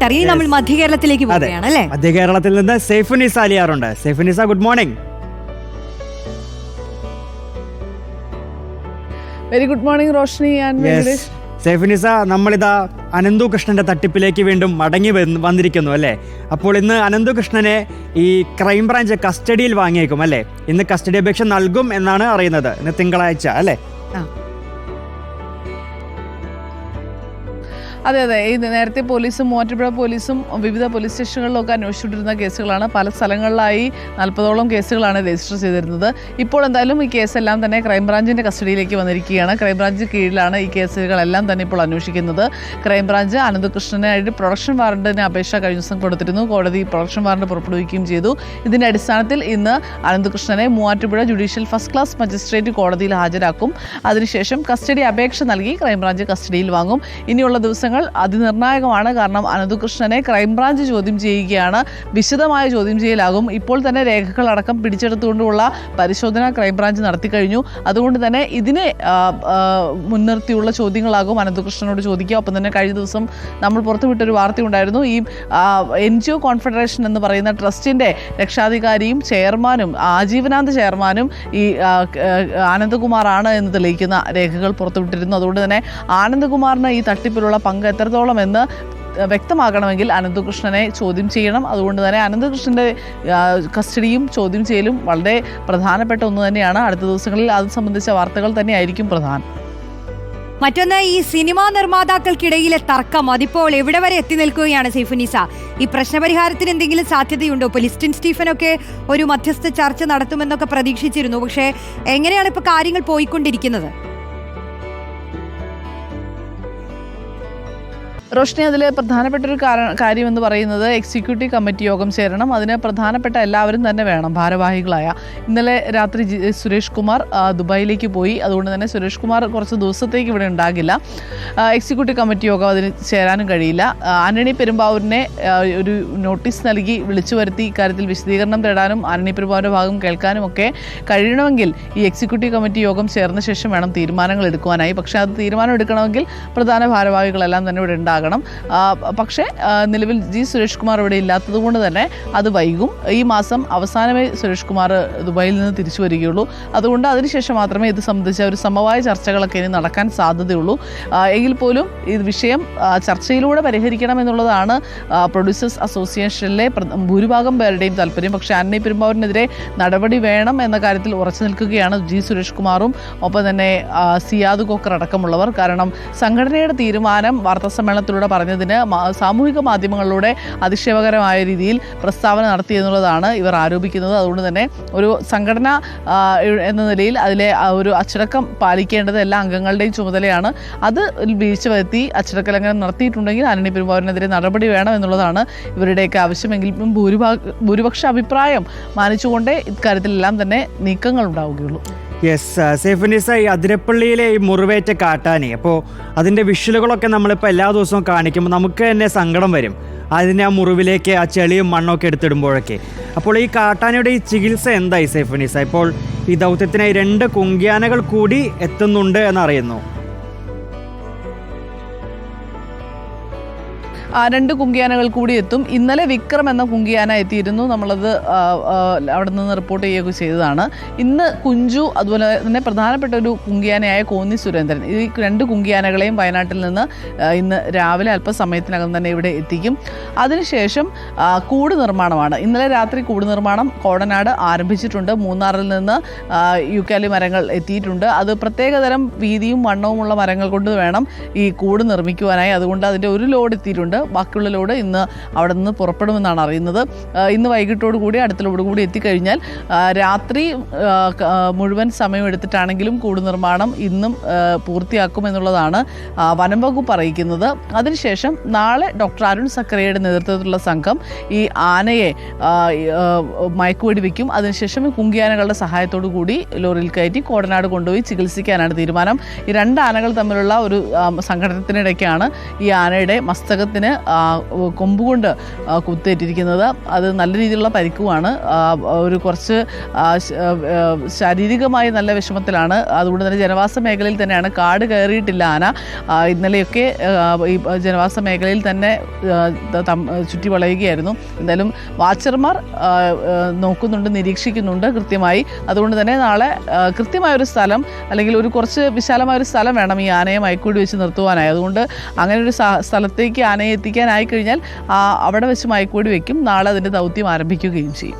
നമസ്കാരം. ഇനി നമ്മൾ മധ്യ കേരളത്തിലേക്ക് പോവുകയാണ് അല്ലേ? മധ്യ കേരളത്തിൽ നിന്ന് സൈഫുനിസ അലിയാറുണ്ട്. Saifunisa, good morning. Very good morning Roshni and Venkatesh. Saifunisa, നമ്മളിതാ അനന്തു കൃഷ്ണന്റെ തട്ടിപ്പിലേക്ക് വീണ്ടും മടങ്ങി വന്നിരിക്കുന്നു അല്ലേ? അപ്പോൾ ഇന്ന് അനന്തു കൃഷ്ണനെ ഈ ക്രൈംബ്രാഞ്ച് കസ്റ്റഡിയിൽ വാങ്ങിയേക്കും അല്ലേ? ഇന്ന് കസ്റ്റഡി അപേക്ഷ നൽകും എന്നാണ് അറിയുന്നത്. ഇന്ന് തിങ്കളാഴ്ച അല്ലേ? അതെ അതെ, ഈ നേരത്തെ പോലീസും മൂവാറ്റുപുഴ പോലീസും വിവിധ പോലീസ് സ്റ്റേഷനുകളിലൊക്കെ അന്വേഷിച്ചുകൊണ്ടിരുന്ന കേസുകളാണ്. പല സ്ഥലങ്ങളിലായി 40ഓളം കേസുകളാണ് രജിസ്റ്റർ ചെയ്തിരുന്നത്. ഇപ്പോൾ എന്തായാലും ഈ കേസെല്ലാം തന്നെ ക്രൈംബ്രാഞ്ചിൻ്റെ കസ്റ്റഡിയിലേക്ക് വന്നിരിക്കുകയാണ്. ക്രൈംബ്രാഞ്ച് കീഴിലാണ് ഈ കേസുകളെല്ലാം തന്നെ ഇപ്പോൾ അന്വേഷിക്കുന്നത്. ക്രൈംബ്രാഞ്ച് അനന്തകൃഷ്ണനായിട്ട് പ്രൊഡക്ഷൻ വാറണ്ടിന് അപേക്ഷ കഴിഞ്ഞ ദിവസം കൊടുത്തിരുന്നു. കോടതി പ്രൊഡക്ഷൻ വാറണ്ട് പുറപ്പെടുവിക്കുകയും ചെയ്തു. ഇതിൻ്റെ അടിസ്ഥാനത്തിൽ ഇന്ന് അനന്തകൃഷ്ണനെ Muvattupuzha judicial first class magistrate കോടതിയിൽ ഹാജരാക്കും. അതിനുശേഷം കസ്റ്റഡി അപേക്ഷ നൽകി ക്രൈംബ്രാഞ്ച് കസ്റ്റഡിയിൽ വാങ്ങും. ഇനിയുള്ള ദിവസങ്ങൾ അതിനിർണായകമാണ്. കാരണം അനന്തകൃഷ്ണനെ ക്രൈംബ്രാഞ്ച് ചോദ്യം ചെയ്യുകയാണ്. വിശദമായ ചോദ്യം ചെയ്യലാകും. ഇപ്പോൾ തന്നെ രേഖകളടക്കം പിടിച്ചെടുത്തുകൊണ്ടുള്ള പരിശോധന ക്രൈംബ്രാഞ്ച് നടത്തി കഴിഞ്ഞു. അതുകൊണ്ട് തന്നെ ഇതിനെ മുൻനിർത്തിയുള്ള ചോദ്യങ്ങളാകും അനന്തകൃഷ്ണനോട് ചോദിക്കുക. ഒപ്പം തന്നെ കഴിഞ്ഞ ദിവസം നമ്മൾ പുറത്തുവിട്ടൊരു വാർത്തയുണ്ടായിരുന്നു. ഈ NGO കോൺഫെഡറേഷൻ എന്ന് പറയുന്ന ട്രസ്റ്റിൻ്റെ രക്ഷാധികാരിയും ചെയർമാനും ആജീവനാന്ത ചെയർമാനും ഈ ആനന്ദകുമാറാണ് എന്ന് തെളിയിക്കുന്ന രേഖകൾ പുറത്തുവിട്ടിരുന്നു. അതുകൊണ്ട് തന്നെ ആനന്ദകുമാറിന് ഈ തട്ടിപ്പിലുള്ള പങ്ക് എത്രത്തോളം എന്ന് വ്യക്തമാകണമെങ്കിൽ അനന്തകൃഷ്ണനെ ചോദ്യം ചെയ്യണം. അതുകൊണ്ട് തന്നെ അനന്തകൃഷ്ണൻ്റെ കസ്റ്റഡിയും ചോദ്യം ചെയ്യലും വളരെ പ്രധാനപ്പെട്ട ഒന്ന് തന്നെയാണ്. അടുത്ത ദിവസങ്ങളിൽ അത് സംബന്ധിച്ച വാർത്തകൾ തന്നെയായിരിക്കും പ്രധാനം. മറ്റൊന്ന്, ഈ സിനിമാ നിർമ്മാതാക്കൾക്കിടയിലെ തർക്കം അതിപ്പോൾ എവിടെ വരെ എത്തി നിൽക്കുകയാണ് സൈഫുനിസ? ഈ പ്രശ്നപരിഹാരത്തിന് എന്തെങ്കിലും സാധ്യതയുണ്ടോ? ഇപ്പോൾ ലിസ്റ്റിൻ സ്റ്റീഫനൊക്കെ ഒരു മധ്യസ്ഥ ചർച്ച നടത്തുമെന്നൊക്കെ പ്രതീക്ഷിച്ചിരുന്നു. പക്ഷേ എങ്ങനെയാണ് ഇപ്പോൾ കാര്യങ്ങൾ പോയിക്കൊണ്ടിരിക്കുന്നത്? റോഷ്നി, അതിൽ പ്രധാനപ്പെട്ടൊരു കാര്യം എന്ന് പറയുന്നത് എക്സിക്യൂട്ടീവ് കമ്മിറ്റി യോഗം ചേരണം. അതിന് പ്രധാനപ്പെട്ട എല്ലാവരും തന്നെ വേണം, ഭാരവാഹികളായ. ഇന്നലെ രാത്രി സുരേഷ് കുമാർ ദുബായിലേക്ക് പോയി. അതുകൊണ്ട് തന്നെ സുരേഷ് കുമാർ കുറച്ച് ദിവസത്തേക്ക് ഇവിടെ ഉണ്ടാകില്ല. എക്സിക്യൂട്ടീവ് കമ്മിറ്റി യോഗം അതിന് ചേരാനും കഴിയില്ല. ആന്റണി പെരുമ്പാവൂരിനെ ഒരു നോട്ടീസ് നൽകി വിളിച്ചു വരുത്തി ഇക്കാര്യത്തിൽ വിശദീകരണം തേടാനും ആന്റണി പെരുമ്പാവൂരിൻ്റെ ഭാഗം കേൾക്കാനും ഒക്കെ കഴിയണമെങ്കിൽ ഈ എക്സിക്യൂട്ടീവ് കമ്മിറ്റി യോഗം ചേർന്ന ശേഷം വേണം തീരുമാനങ്ങൾ എടുക്കുവാനായി. പക്ഷേ അത് തീരുമാനം എടുക്കണമെങ്കിൽ പ്രധാന ഭാരവാഹികളെല്ലാം തന്നെ ഇവിടെ ഉണ്ടാകണം. പക്ഷേ നിലവിൽ സുരേഷ് കുമാർ ഇവിടെ ഇല്ലാത്തത് കൊണ്ട് തന്നെ അത് വൈകും. ഈ മാസം അവസാനമേ സുരേഷ് കുമാർ ദുബായിൽ നിന്ന് തിരിച്ചു വരികയുള്ളൂ. അതുകൊണ്ട് അതിനുശേഷം മാത്രമേ ഇത് സംബന്ധിച്ച ഒരു സമവായ ചർച്ചകളൊക്കെ ഇനി നടക്കാൻ സാധ്യതയുള്ളൂ. എങ്കിൽ പോലും ഈ വിഷയം ചർച്ചയിലൂടെ പരിഹരിക്കണം എന്നുള്ളതാണ് പ്രൊഡ്യൂസേഴ്സ് അസോസിയേഷനിലെ ഭൂരിഭാഗം പേരുടെയും താല്പര്യം. പക്ഷേ ആന്റണി പെരുമ്പാവൂരിനെതിരെ നടപടി വേണം എന്ന കാര്യത്തിൽ ഉറച്ചു നിൽക്കുകയാണ് സുരേഷ് കുമാറും ഒപ്പം തന്നെ സിയാദ് കോക്കർ അടക്കമുള്ളവർ. കാരണം സംഘടനയുടെ തീരുമാനം വാർത്താസമ്മേളനത്തിൽ പറഞ്ഞതിന് സാമൂഹിക മാധ്യമങ്ങളിലൂടെ അതിശയകരമായ രീതിയിൽ പ്രസ്താവന നടത്തി എന്നുള്ളതാണ് ഇവർ ആരോപിക്കുന്നത്. അതുകൊണ്ട് തന്നെ ഒരു സംഘടന എന്ന നിലയിൽ അതിലെ ഒരു അച്ചടക്കം പാലിക്കേണ്ടത് എല്ലാ അംഗങ്ങളുടെയും ചുമതലയാണ്. അത് വീഴ്ച വരുത്തി അച്ചടക്ക ലംഘനം നടത്തിയിട്ടുണ്ടെങ്കിൽ ആന്റണി പെരുമ്പാവൂരിനെതിരെ നടപടി വേണം എന്നുള്ളതാണ് ഇവരുടെയൊക്കെ ആവശ്യമെങ്കിലും ഭൂരിപക്ഷ അഭിപ്രായം മാനിച്ചുകൊണ്ടേ ഇക്കാര്യത്തിലെല്ലാം തന്നെ നീക്കങ്ങൾ ഉണ്ടാവുകയുള്ളൂ. സൈഫുനിസ, ഈ അതിരപ്പള്ളിയിലെ ഈ മുറിവേറ്റ കാട്ടാനി, അപ്പോൾ അതിൻ്റെ വിഷ്വലുകളൊക്കെ നമ്മളിപ്പോൾ എല്ലാ ദിവസവും കാണിക്കുമ്പോൾ നമുക്ക് തന്നെ സങ്കടം വരും. അതിൻ്റെ ആ മുറിവിലേക്ക് ആ ചെളിയും മണ്ണൊക്കെ എടുത്തിടുമ്പോഴൊക്കെ. അപ്പോൾ ഈ കാട്ടാനയുടെ ഈ ചികിത്സ എന്തായി സൈഫുനിസ? ഇപ്പോൾ ഈ ദൗത്യത്തിനായി 2 കുങ്കിയാനകൾ കൂടി എത്തുന്നുണ്ട് എന്നറിയുന്നു. 2 കുങ്കിയാനകൾ കൂടി എത്തും. ഇന്നലെ വിക്രം എന്ന കുങ്കിയാന എത്തിയിരുന്നു. നമ്മളത് അവിടെ നിന്ന് റിപ്പോർട്ട് ചെയ്യുകയൊക്കെ ചെയ്തതാണ്. ഇന്ന് കുഞ്ചു, അതുപോലെ തന്നെ പ്രധാനപ്പെട്ട ഒരു കുങ്കിയാനയായ കോന്നി സുരേന്ദ്രൻ, ഈ 2 കുങ്കിയാനകളെയും വയനാട്ടിൽ നിന്ന് ഇന്ന് രാവിലെ അല്പസമയത്തിനകം തന്നെ ഇവിടെ എത്തിക്കും. അതിനുശേഷം കൂട് നിർമ്മാണമാണ്. ഇന്നലെ രാത്രി കൂട് നിർമ്മാണം കോടനാട് ആരംഭിച്ചിട്ടുണ്ട്. മൂന്നാറിൽ നിന്ന് യൂക്കാലി മരങ്ങൾ എത്തിയിട്ടുണ്ട്. അത് പ്രത്യേകതരം വീതിയും വണ്ണവുമുള്ള മരങ്ങൾ കൊണ്ട് വേണം ഈ കൂട് നിർമ്മിക്കുവാനായി. അതുകൊണ്ട് അതിൻ്റെ ഒരു ലോഡ് എത്തിയിട്ടുണ്ട്. ബാക്കിയുള്ള ലോഡ് ഇന്ന് അവിടെ നിന്ന് പുറപ്പെടുമെന്നാണ് അറിയുന്നത്. ഇന്ന് വൈകിട്ടോടു കൂടി അടുത്ത ലോഡ് കൂടി എത്തിക്കഴിഞ്ഞാൽ രാത്രി മുഴുവൻ സമയം എടുത്തിട്ടാണെങ്കിലും കൂട് നിർമ്മാണം ഇന്നും പൂർത്തിയാക്കുമെന്നുള്ളതാണ് വനം വകുപ്പ് അറിയിക്കുന്നത്. അതിനുശേഷം നാളെ ഡോക്ടർ അരുൺ സക്കറിയയുടെ നേതൃത്വത്തിലുള്ള സംഘം ഈ ആനയെ മയക്കുവെടി വയ്ക്കും. അതിനുശേഷം കുങ്കിയാനകളുടെ സഹായത്തോടു കൂടി ലോറിയിൽ കയറ്റി കോടനാട് കൊണ്ടുപോയി ചികിത്സിക്കാനാണ് തീരുമാനം. ഈ 2 ആനകൾ തമ്മിലുള്ള ഒരു സംഘടനത്തിനിടയ്ക്കാണ് ഈ ആനയുടെ മസ്തകത്തിന് കൊമ്പുകൊണ്ട് കുത്തേറ്റിരിക്കുന്നത്. അത് നല്ല രീതിയിലുള്ള പരിക്കുമാണ്. ഒരു കുറച്ച് ശാരീരികമായി നല്ല വിഷമത്തിലാണ്. അതുകൊണ്ട് തന്നെ ജനവാസ മേഖലയിൽ തന്നെയാണ്. കാട് കയറിയിട്ടില്ല ആന. ഇന്നലെയൊക്കെ ഈ ജനവാസ മേഖലയിൽ തന്നെ ചുറ്റി വളയുകയായിരുന്നു. എന്തായാലും വാച്ചർമാർ നോക്കുന്നുണ്ട്, നിരീക്ഷിക്കുന്നുണ്ട് കൃത്യമായി. അതുകൊണ്ട് തന്നെ നാളെ കൃത്യമായൊരു സ്ഥലം അല്ലെങ്കിൽ ഒരു കുറച്ച് വിശാലമായൊരു സ്ഥലം വേണം ഈ ആനയെ മയക്കൂടി വെച്ച് നിർത്തുവാനായി. അതുകൊണ്ട് അങ്ങനെ ഒരു സ്ഥലത്തേക്ക് ആനയെ എത്തിക്കാനായി കഴിഞ്ഞാൽ അവിടെ വെച്ച് മയക്കൂടി വയ്ക്കും. നാളെ അതിൻ്റെ ദൗത്യം ആരംഭിക്കുകയും ചെയ്യും.